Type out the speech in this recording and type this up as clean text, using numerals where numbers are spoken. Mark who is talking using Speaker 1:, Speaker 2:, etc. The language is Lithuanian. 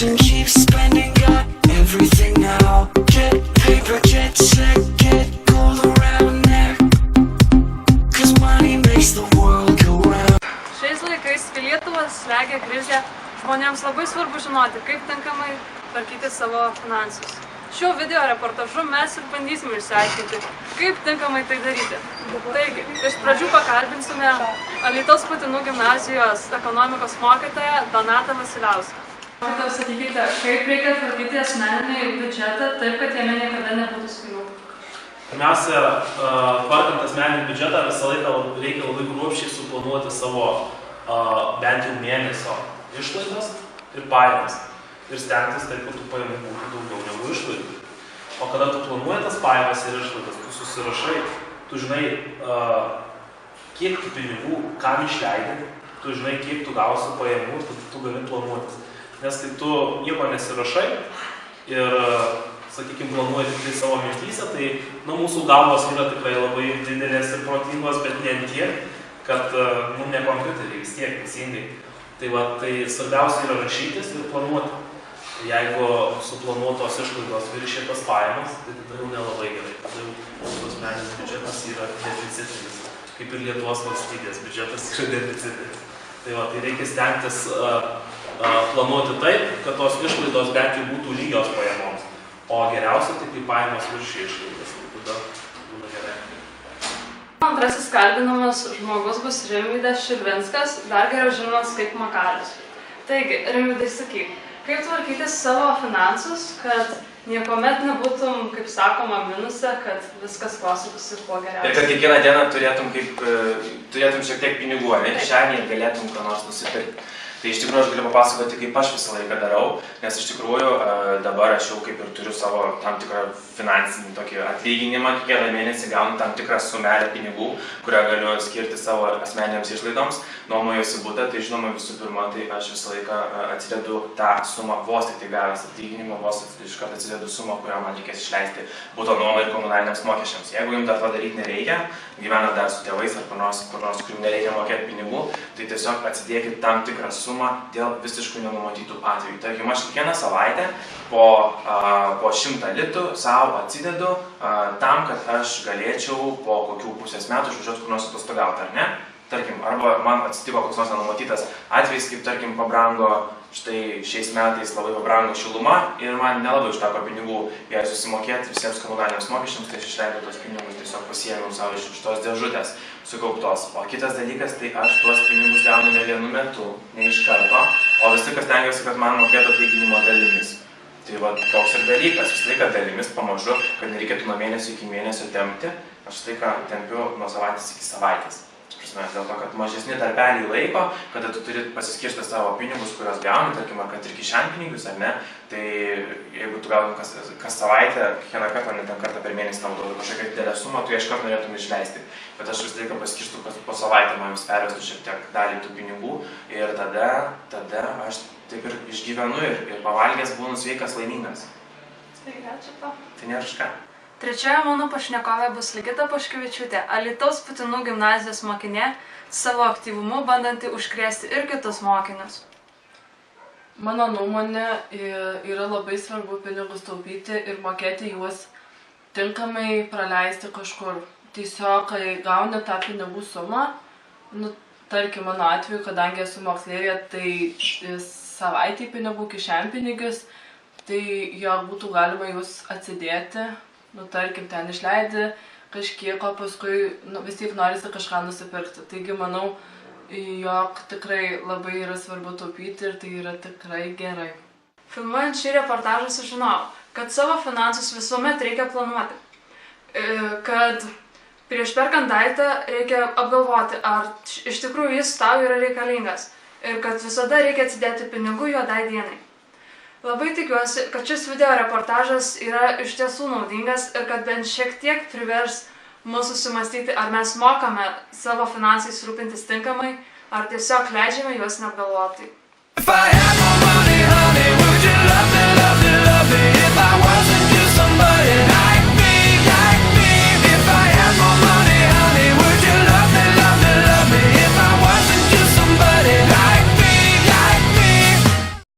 Speaker 1: and keep spending, got everything now. Jet paper, jet set, get gold around neck. Cause money makes the world go round.
Speaker 2: Šiais laikais, kai Lietuvą slegia krizė, žmonėms labai svarbu žinoti, kaip tinkamai tvarkyti savo finansus. Šiuo video reportažu mes ir bandysime išsiaiškinti, kaip tinkamai tai daryti. Taigi, iš pradžių pakalbinsime Alytaus Putinų gimnazijos ekonomikos mokytoją Donatą Vasiliauską. Sakykite, kaip reikia tvarkyti asmeninį biudžetą taip, kad jame niekada nebūtų skylų?
Speaker 3: Pirmiausia, tvarkant asmeninį biudžetą visą laiką reikia labai kruopščiai suplanuoti savo bent jau mėnesio išlaidas ir pajamas. Ir stengtis taip, kad tų pajamų būtų daugiau negu išlaidų. O kada tu planuoji tas pajamas ir išlaidas, tu susirašai, tu žinai, kiek tu pinigų, kam išleidi, tu žinai, kiek tu gausi pajamų, tu gali planuotis. Nes kai tu nieko nesirašai ir, sakykime, planuoji tik tai savo mintyse, tai mūsų galvos yra tikrai labai didelės ir protingos, bet ne tiek, kad mums ne kompiuteriai vis tiek teisingai. Tai svarbiausia yra rašytis ir planuoti. Jeigu suplanuotos išlaidos viršė tas pajamas, tai tada jau nelabai gerai. Tada jau mūsų asmeninis biudžetas yra deficitinis, kaip ir Lietuvos valstybės biudžetas yra deficitinis. Tai reikia stengtis planuoti taip, kad tos išlaidos bent jau būtų lygios pajamoms. O geriausia tai kai pajamos viršė išlaidas, tai tada būna gerai.
Speaker 2: Antrasis kalbinamas žmogus bus Rimvydas Širvinskas, dar geriau žinomas kaip Makalius. Taigi, Rimvydai, sakyk, kaip tvarkyti savo finansus, kad niekuomet nebūtum, kaip sakoma, minuse, kad viskas klostytųsi kuo geriausiai.
Speaker 4: Ir kad kiekvieną dieną turėtum šiek tiek pinigų, ne kišenėje ir galėtum ką nors nusipirkti. Tai iš tikrųjų aš galiu papasakoti, kaip aš visą laiką darau, nes iš tikrųjų dabar aš jau kaip ir turiu savo tam tikrą finansinį tokį atlyginimą, kiekvieną mėnesį gaunu tam tikrą sumelę pinigų, kurią galiu skirti savo asmeniniams išlaidoms. Nuomojuosi butą, tai žinoma visų pirma, tai aš visą laiką atsidedu tą sumą, vos tik tai gavęs atlyginimą, vos iš karto atsidedu sumą, kurią man reikės išleisti buto nuomai ir komunaliniams mokesčiams. Jeigu jums dar to daryti nereikia, gyvenat dar su tėvais ar kur nors, kur nereikia mokėti pinigų, tai tiesiog atsidėkit tam tikrą sumą dėl visiškai nenumatytų atvejų. Tarkim, aš kiekvieną savaitę po 100 litų savo atsidedu tam, kad aš galėčiau po kokių pusės metų išvažiuoti kur nors atostogauti, ar ne? Tarkim, arba man atsitiko koks nors nenumatytas atvejis, kaip tarkim pabrango, štai šiais metais labai pabrango šiluma ir man nelabai užteko pinigų jai susimokėti visiems komunaliniams mokesčiams, tai aš išleidau tos pinigus, tiesiog pasiėmiau savo iš tos dėžutės sukauptos. O kitas dalykas, tai aš tuos pinigus gaunu ne vienu metu, ne iš karto, o vis tik stengiuosi, kad man mokėtų atlyginimo dalimis. Tai va, toks ir dalykas, vis laiką dalimis pamažu, kad nereikėtų nuo mėnesio iki mėnesio tempti, aš vis laiką tempiu nuo savaitės iki savaitės. Dėl to, kad mažesni tarpeliai laiko, kada tu turi pasiskirti savo pinigus, kuriuos gauni, tarkim, ar kad ir kišenpinigus, ar ne, tai jeigu tu gauni kas savaitę, kiekvieną kartą, ne ten kartą per mėnesį naudoju kažkokią didelę sumą, tu iš karto norėtum išleisti. Bet aš vis laiką paskirstu, kad po savaitę man vis pervestų šiek tiek dalį tų pinigų ir tada aš taip ir išgyvenu ir pavalgęs būnu sveikas, laimingas.
Speaker 2: Sveiki, ačiū tau.
Speaker 4: Tai nėra kažką.
Speaker 2: Trečioje mano pašnekovė bus Ligita Paškevičiūtė, Alytaus Putinų gimnazijos mokinė, savo aktyvumu bandanti užkrėsti ir kitus mokinius.
Speaker 5: Mano nuomonė yra labai svarbu pinigus taupyti ir mokėti juos tinkamai praleisti kažkur. Tiesiog, kai gauni tą pinigų sumą, tarkim mano atveju, kadangi esu moksleivė, tai savaitį pinigų kišenpinigius, tai jo būtų galima juos atsidėti. Tarkim, ten išleidi kažkiek, o paskui vis tiek norisi kažką nusipirkti. Taigi, manau, jog tikrai labai yra svarbu taupyti ir tai yra tikrai gerai.
Speaker 2: Filmuojant šį reportažą sužinojau, kad savo finansus visuomet reikia planuoti. Kad prieš perkant daiktą reikia apgalvoti, ar iš tikrųjų jis tau yra reikalingas. Ir kad visada reikia atsidėti pinigų juodai dienai. Labai tikiuosi, kad šis video reportažas yra iš tiesų naudingas ir kad bent šiek tiek privers mus susimastyti, ar mes mokame savo finansais rūpintis tinkamai, ar tiesiog leidžiame juos neapgalvotai.